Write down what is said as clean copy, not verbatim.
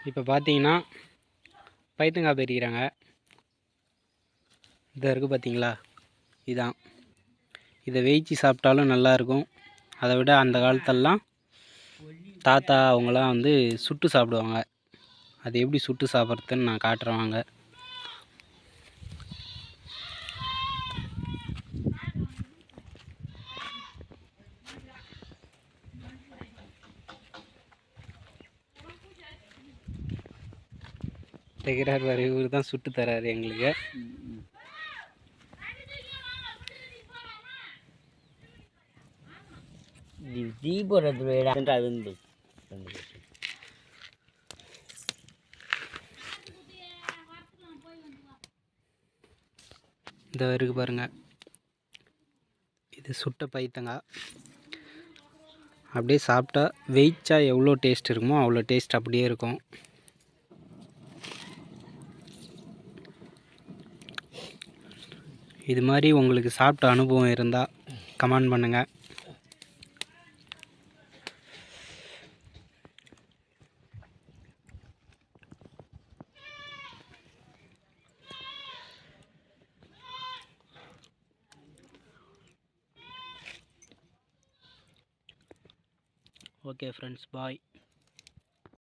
இப்போ பார்த்தீங்கன்னா பைத்தங்காய் பறிக்கிறாங்க. இதை இருக்குது பார்த்தீங்களா, இதான். இதை வேய்ச்சி சாப்பிட்டாலும் நல்லாயிருக்கும். அதை விட அந்த காலத்தெல்லாம் தாத்தா அவங்களாம் வந்து சுட்டு சாப்பிடுவாங்க. அது எப்படி சுட்டு சாப்பிட்றதுன்னு நான் காட்டுறேன் வாங்க. தைக்கிறார் பாரு, இவர் தான் சுட்டு தராரு எங்களுக்கு. இந்த இருக்கு பாருங்க, இது சுட்ட பைத்தங்காய். அப்படியே சாப்பிட்டா வெயிச்சா எவ்வளோ டேஸ்ட் இருக்குமோ அவ்வளோ டேஸ்ட் அப்படியே இருக்கும். இது மாதிரி உங்களுக்கு சாப்பிட்ட அனுபவம் இருந்தால் கமெண்ட் பண்ணுங்கள். ஓகே ஃப்ரெண்ட்ஸ், பாய்.